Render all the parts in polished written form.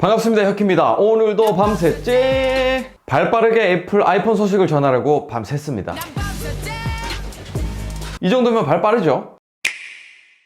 반갑습니다. 혁희입니다. 오늘도 밤새째 발빠르게 애플 아이폰 소식을 전하려고 밤샜습니다. 이 정도면 발 빠르죠?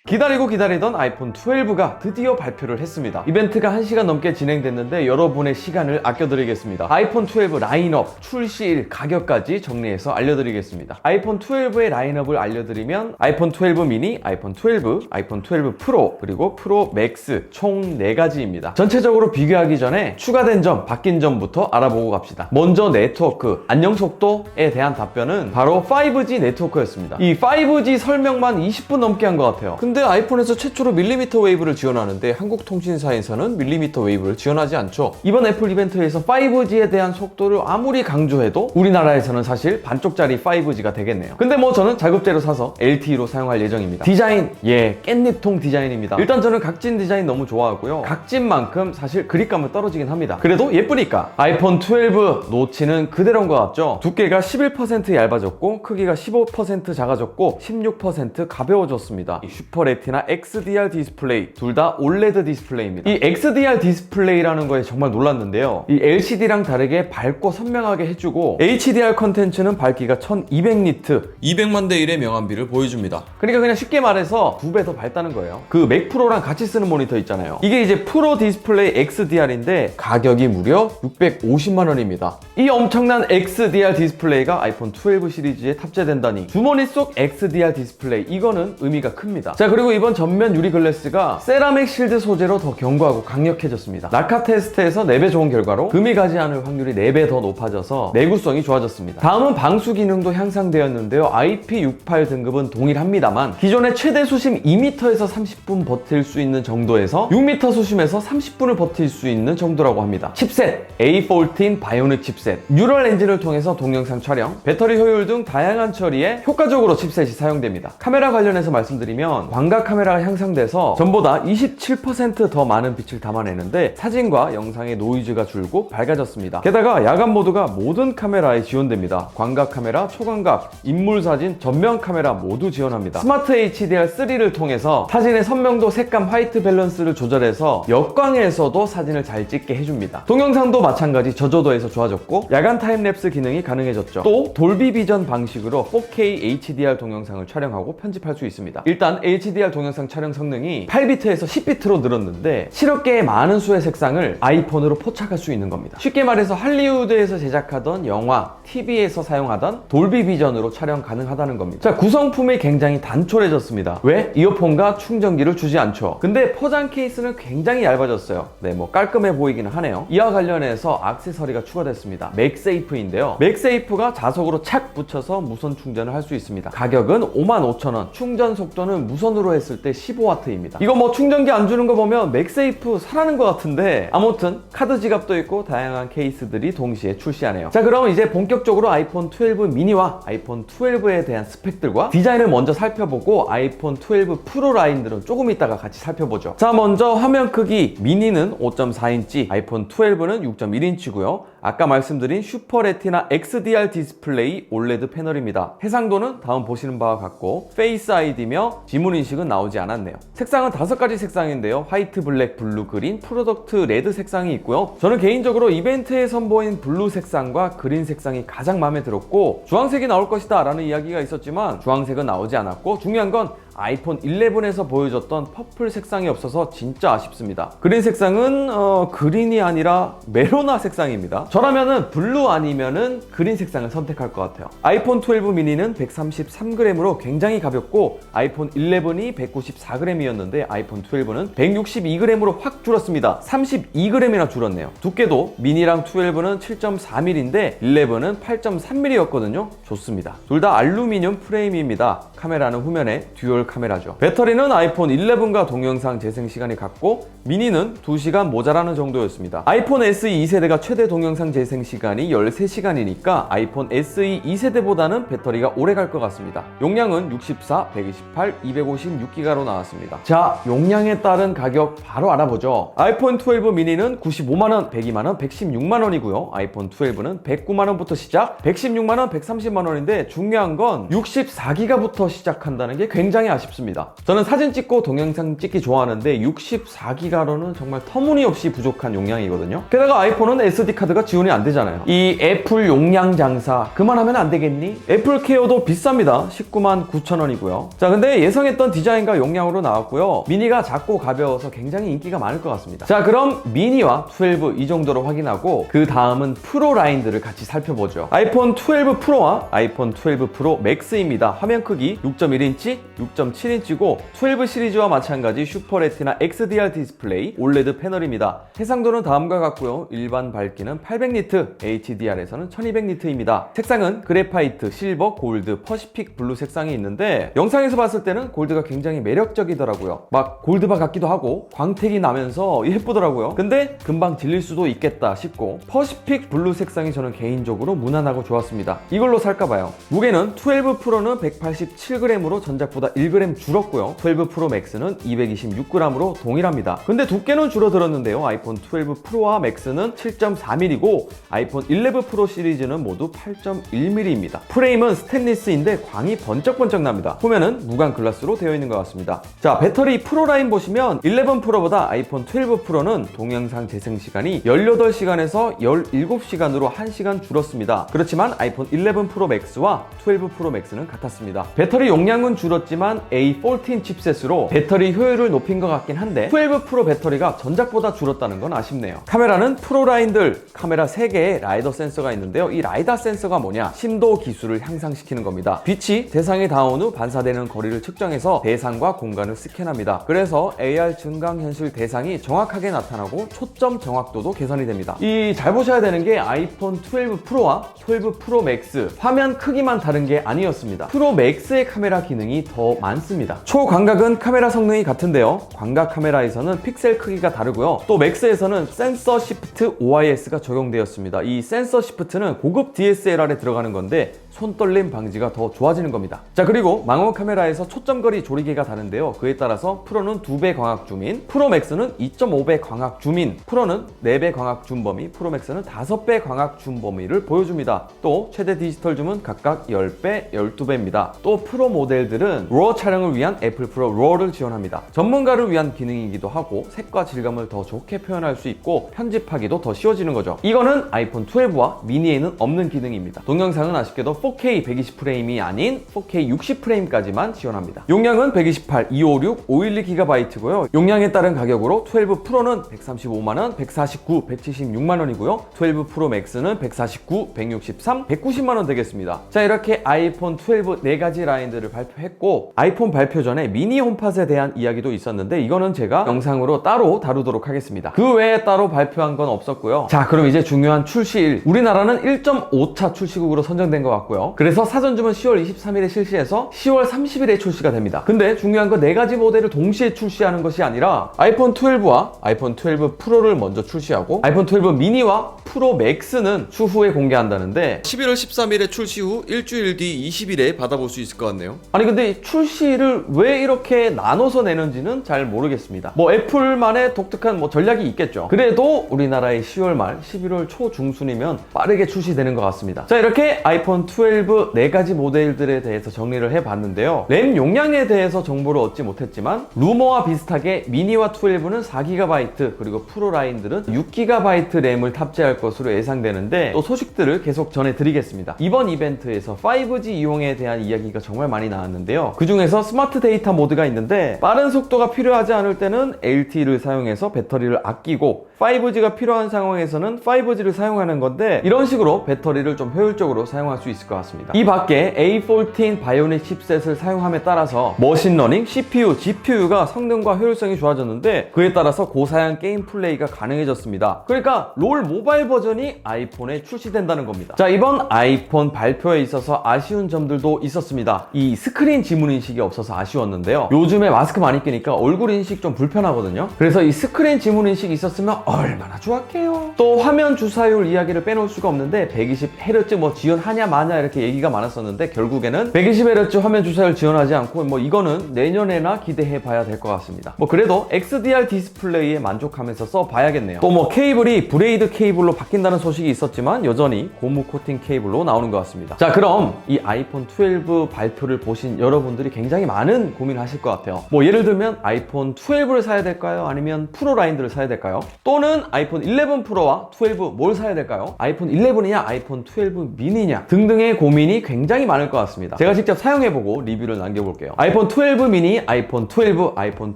기다리고 기다리던 아이폰 12가 드디어 발표를 했습니다. 이벤트가 1시간 넘게 진행됐는데 여러분의 시간을 아껴드리겠습니다. 아이폰 12 라인업, 출시일, 가격까지 정리해서 알려드리겠습니다. 아이폰 12의 라인업을 알려드리면 아이폰 12 미니, 아이폰 12, 아이폰 12 프로, 그리고 프로 맥스 총 4가지입니다. 전체적으로 비교하기 전에 추가된 점, 바뀐 점부터 알아보고 갑시다. 먼저 네트워크, 안녕 속도에 대한 답변은 바로 5G 네트워크였습니다. 이 5G 설명만 20분 넘게 한 것 같아요. 근데 아이폰에서 최초로 밀리미터 웨이브를 지원하는데 한국 통신사에서는 밀리미터 웨이브를 지원하지 않죠. 이번 애플 이벤트에서 5G에 대한 속도를 아무리 강조해도 우리나라에서는 사실 반쪽짜리 5G가 되겠네요. 근데 뭐 저는 자급제로 사서 LTE로 사용할 예정입니다. 디자인, 깻잎통 디자인입니다. 일단 저는 각진 디자인 너무 좋아하고요. 각진 만큼 사실 그립감은 떨어지긴 합니다. 그래도 예쁘니까. 아이폰 12 노치는 그대로인 것 같죠? 두께가 11% 얇아졌고 크기가 15% 작아졌고 16% 가벼워졌습니다. 슈퍼 레티나 XDR 디스플레이, 둘 다 OLED 디스플레이입니다. 이 XDR 디스플레이라는 거에 정말 놀랐는데요. 이 LCD랑 다르게 밝고 선명하게 해주고 HDR 컨텐츠는 밝기가 1200니트, 200만 대 1의 명암비를 보여줍니다. 그러니까 그냥 쉽게 말해서 2배 더 밝다는 거예요. 그 맥 프로랑 같이 쓰는 모니터 있잖아요. 이게 이제 프로 디스플레이 XDR인데 가격이 무려 650만 원입니다. 이 엄청난 XDR 디스플레이가 아이폰 12 시리즈에 탑재된다니, 주머니 속 XDR 디스플레이, 이거는 의미가 큽니다. 자, 그리고 이번 전면 유리 글래스가 세라믹 실드 소재로 더 견고하고 강력해졌습니다. 낙하 테스트에서 4배 좋은 결과로 금이 가지 않을 확률이 4배 더 높아져서 내구성이 좋아졌습니다. 다음은 방수 기능도 향상되었는데요. IP68 등급은 동일합니다만 기존의 최대 수심 2m에서 30분 버틸 수 있는 정도에서 6m 수심에서 30분을 버틸 수 있는 정도라고 합니다. 칩셋 A14 바이오닉 칩셋, 뉴럴 엔진을 통해서 동영상 촬영, 배터리 효율 등 다양한 처리에 효과적으로 칩셋이 사용됩니다. 카메라 관련해서 말씀드리면 광각 카메라가 향상돼서 전보다 27% 더 많은 빛을 담아내는데 사진과 영상의 노이즈가 줄고 밝아졌습니다. 게다가 야간 모드가 모든 카메라에 지원됩니다. 광각 카메라, 초광각, 인물 사진, 전면 카메라 모두 지원합니다. 스마트 HDR3를 통해서 사진의 선명도, 색감, 화이트 밸런스를 조절해서 역광에서도 사진을 잘 찍게 해줍니다. 동영상도 마찬가지 저조도에서 좋아졌고 야간 타임랩스 기능이 가능해졌죠. 또 돌비 비전 방식으로 4K HDR 동영상을 촬영하고 편집할 수 있습니다. 일단 HDR 동영상 촬영 성능이 8비트에서 10비트로 늘었는데 7억 개의 많은 수의 색상을 아이폰으로 포착할 수 있는 겁니다. 쉽게 말해서 할리우드에서 제작하던 영화, TV에서 사용하던 돌비 비전으로 촬영 가능하다는 겁니다. 자, 구성품이 굉장히 단촐해졌습니다. 왜? 이어폰과 충전기를 주지 않죠. 근데 포장 케이스는 굉장히 얇아졌어요. 네, 뭐 깔끔해 보이기는 하네요. 이와 관련해서 액세서리가 추가됐습니다. 맥세이프인데요. 맥세이프가 자석으로 착 붙여서 무선 충전을 할 수 있습니다. 가격은 55,000원, 충전 속도는 무선으로 했을 때 15W입니다. 이거 뭐 충전기 안 주는 거 보면 맥세이프 사라는 것 같은데 아무튼 카드 지갑도 있고 다양한 케이스들이 동시에 출시하네요. 자, 그럼 이제 본격적으로 아이폰 12 미니와 아이폰 12에 대한 스펙들과 디자인을 먼저 살펴보고 아이폰 12 프로 라인들은 조금 이따가 같이 살펴보죠. 자, 먼저 화면 크기, 미니는 5.4인치, 아이폰 12는 6.1인치고요. 아까 말씀드린 슈퍼 레티나 XDR 디스플레이 OLED 패널입니다. 해상도는 다음 보시는 바와 같고 페이스 아이디며 지문 인식은 나오지 않았네요. 색상은 5가지 색상인데요. 화이트, 블랙, 블루, 그린, 프로덕트 레드 색상이 있고요. 저는 개인적으로 이벤트에 선보인 블루 색상과 그린 색상이 가장 마음에 들었고 주황색이 나올 것이다 라는 이야기가 있었지만 주황색은 나오지 않았고 중요한 건 아이폰 11에서 보여줬던 퍼플 색상이 없어서 진짜 아쉽습니다. 그린 색상은 그린이 아니라 메로나 색상입니다. 저라면은 블루 아니면은 그린 색상을 선택할 것 같아요. 아이폰 12 미니는 133g으로 굉장히 가볍고 아이폰 11이 194g이었는데 아이폰 12는 162g으로 확 줄었습니다. 32g이나 줄었네요. 두께도 미니랑 12는 7.4mm인데 11은 8.3mm였거든요. 좋습니다. 둘 다 알루미늄 프레임입니다. 카메라는 후면에 듀얼 카메라죠. 배터리는 아이폰 11과 동영상 재생 시간이 같고 미니는 2시간 모자라는 정도였습니다. 아이폰 SE 2세대가 최대 동영상 재생 시간이 13시간이니까 아이폰 SE 2세대보다는 배터리가 오래 갈 것 같습니다. 용량은 64, 128, 256기가로 나왔습니다. 자, 용량에 따른 가격 바로 알아보죠. 아이폰 12 미니는 95만원, 102만원, 116만원이고요. 아이폰 12는 109만원부터 시작, 116만원, 130만원인데 중요한 건 64기가부터 시작한다는 게 굉장히 아쉽습니다. 저는 사진 찍고 동영상 찍기 좋아하는데 64기가로는 정말 터무니없이 부족한 용량이거든요. 게다가 아이폰은 SD카드가 지원이 안 되잖아요. 이 애플 용량 장사 그만하면 안 되겠니? 애플 케어도 비쌉니다. 199,000원이고요. 자, 근데 예상했던 디자인과 용량으로 나왔고요. 미니가 작고 가벼워서 굉장히 인기가 많을 것 같습니다. 자, 그럼 미니와 12 이 정도로 확인하고 그 다음은 프로 라인들을 같이 살펴보죠. 아이폰 12 프로와 아이폰 12 프로 맥스입니다. 화면 크기 6.1인치, 6.7인치고 12 시리즈와 마찬가지 슈퍼 레티나 XDR 디스플레이 OLED 패널입니다. 해상도는 다음과 같고요. 일반 밝기는 800니트, HDR에서는 1200니트입니다. 색상은 그래파이트, 실버, 골드, 퍼시픽 블루 색상이 있는데 영상에서 봤을 때는 골드가 굉장히 매력적이더라고요. 막 골드바 같기도 하고 광택이 나면서 예쁘더라고요. 근데 금방 질릴 수도 있겠다 싶고 퍼시픽 블루 색상이 저는 개인적으로 무난하고 좋았습니다. 이걸로 살까봐요. 무게는 12 프로는 187g으로 전작보다 1g 줄었고요. 12 프로 맥스는 226g으로 동일합니다. 근데 두께는 줄어들었는데요. 아이폰 12 프로와 맥스는 7.4mm이고 아이폰 11 프로 시리즈는 모두 8.1mm입니다. 프레임은 스테인리스인데 광이 번쩍번쩍 납니다. 후면은 무광 글라스로 되어 있는 것 같습니다. 자, 배터리 프로 라인 보시면 11 프로보다 아이폰 12 프로는 동영상 재생 시간이 18시간에서 17시간으로 1시간 줄었습니다. 그렇지만 아이폰 11 프로 맥스와 12 프로 맥스는 같았습니다. 배터리 용량은 줄었지만 A14 칩셋으로 배터리 효율을 높인 것 같긴 한데 12 프로 배터리가 전작보다 줄었다는 건 아쉽네요. 카메라는 프로 라인들 카메라 3개의 라이더 센서가 있는데요. 이 라이더 센서가 뭐냐? 심도 기술을 향상시키는 겁니다. 빛이 대상에 닿은 후 반사되는 거리를 측정해서 대상과 공간을 스캔합니다. 그래서 AR 증강현실 대상이 정확하게 나타나고 초점 정확도도 개선이 됩니다. 이 잘 보셔야 되는 게 아이폰 12 프로와 12 프로 맥스 화면 크기만 다른 게 아니었습니다. 프로 맥스의 카메라 기능이 더 많습니다. 초광각은 카메라 성능이 같은데요. 광각 카메라에서는 픽셀 크기가 다르고요. 또 맥스에서는 센서 시프트 OIS가 적용되었습니다. 이 센서 시프트는 고급 DSLR에 들어가는 건데 손떨림 방지가 더 좋아지는 겁니다. 자, 그리고 망원 카메라에서 초점거리 조리개가 다른데요. 그에 따라서 프로는 2배 광학 줌인, 프로 맥스는 2.5배 광학 줌인, 프로는 4배 광학 줌 범위, 프로 맥스는 5배 광학 줌 범위를 보여줍니다. 또 최대 디지털 줌은 각각 10배, 12배입니다. 또 프로 모델들은 RAW 촬영을 위한 애플 프로 RAW를 지원합니다. 전문가를 위한 기능이기도 하고 색과 질감을 더 좋게 표현할 수 있고 편집하기도 더 쉬워지는 거죠. 이거는 아이폰 12와 미니에는 없는 기능입니다. 동영상은 아쉽게도 4K 120프레임이 아닌 4K 60프레임까지만 지원합니다. 용량은 128, 256, 512GB고요. 용량에 따른 가격으로 12 프로는 135만원, 149, 176만원이고요. 12 프로 맥스는 149, 163, 190만원 되겠습니다. 자, 이렇게 아이폰 12 4가지 라인들을 발표했고 아이폰 발표 전에 미니 홈팟에 대한 이야기도 있었는데 이거는 제가 영상으로 따로 다루도록 하겠습니다. 그 외에 따로 발표한 건 없었고요. 자, 그럼 이제 중요한 출시일, 우리나라는 1.5차 출시국으로 선정된 것 같고요. 그래서 사전주문 10월 23일에 실시해서 10월 30일에 출시가 됩니다. 근데 중요한 건 4가지 모델을 동시에 출시하는 것이 아니라 아이폰 12와 아이폰 12 프로를 먼저 출시하고 아이폰 12 미니와 프로 맥스는 추후에 공개한다는데 11월 13일에 출시 후 일주일 뒤 20일에 받아볼 수 있을 것 같네요. 아니 근데 출시를 왜 이렇게 나눠서 내는지는 잘 모르겠습니다. 뭐 애플만의 독특한 전략이 있겠죠. 그래도 우리나라의 10월 말 11월 초 중순이면 빠르게 출시되는 것 같습니다. 자, 이렇게 아이폰 12 4가지 모델들에 대해서 정리를 해봤는데요. 램 용량에 대해서 정보를 얻지 못했지만 루머와 비슷하게 미니와 12는 4GB 그리고 프로 라인들은 6GB 램을 탑재할 것으로 예상되는데 또 소식들을 계속 전해드리겠습니다. 이번 이벤트에서 5G 이용에 대한 이야기가 정말 많이 나왔는데요. 그 중에서 스마트 데이터 모드가 있는데 빠른 속도가 필요하지 않을 때는 LTE를 사용해서 배터리를 아끼고 5G가 필요한 상황에서는 5G를 사용하는 건데 이런 식으로 배터리를 좀 효율적으로 사용할 수 있을 것 같습니다. 이 밖에 A14 바이오닉 칩셋을 사용함에 따라서 머신러닝, CPU, GPU가 성능과 효율성이 좋아졌는데 그에 따라서 고사양 게임 플레이가 가능해졌습니다. 그러니까 롤 모바일 버전이 아이폰에 출시된다는 겁니다. 자, 이번 아이폰 발표에 있어서 아쉬운 점들도 있었습니다. 이 스크린 지문 인식이 없어서 아쉬웠는데요. 요즘에 마스크 많이 끼니까 얼굴 인식 좀 불편하거든요. 그래서 이 스크린 지문 인식이 있었으면 얼마나 좋았게요. 또 화면 주사율 이야기를 빼놓을 수가 없는데 120Hz 지원하냐 마냐 이렇게 얘기가 많았었는데 결국에는 120Hz 화면 주사율 지원하지 않고 이거는 내년에나 기대해 봐야 될 것 같습니다. 그래도 XDR 디스플레이에 만족하면서 써봐야겠네요. 또 케이블이 브레이드 케이블로 바뀐다는 소식이 있었지만 여전히 고무 코팅 케이블로 나오는 것 같습니다. 자, 그럼 이 아이폰 12 발표 발표를 보신 여러분들이 굉장히 많은 고민을 하실 것 같아요. 뭐 예를 들면 아이폰 12를 사야 될까요? 아니면 프로 라인들을 사야 될까요? 또는 아이폰 11 프로와 12 뭘 사야 될까요? 아이폰 11이냐 아이폰 12 미니냐 등등의 고민이 굉장히 많을 것 같습니다. 제가 직접 사용해보고 리뷰를 남겨볼게요. 아이폰 12 미니, 아이폰 12, 아이폰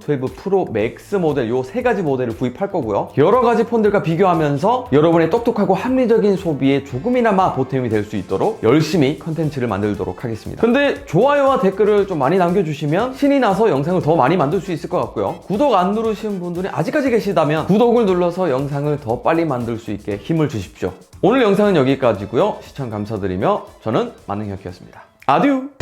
12 프로 맥스 모델 요 세 가지 모델을 구입할 거고요. 여러 가지 폰들과 비교하면서 여러분의 똑똑하고 합리적인 소비에 조금이나마 보탬이 될 수 있도록 열심히 컨텐츠를 만들도록 하겠습니다. 근데 좋아요와 댓글을 좀 많이 남겨주시면 신이 나서 영상을 더 많이 만들 수 있을 것 같고요. 구독 안 누르신 분들이 아직까지 계시다면 구독을 눌러서 영상을 더 빨리 만들 수 있게 힘을 주십시오. 오늘 영상은 여기까지고요. 시청 감사드리며 저는 만능혁이었습니다. 아듀!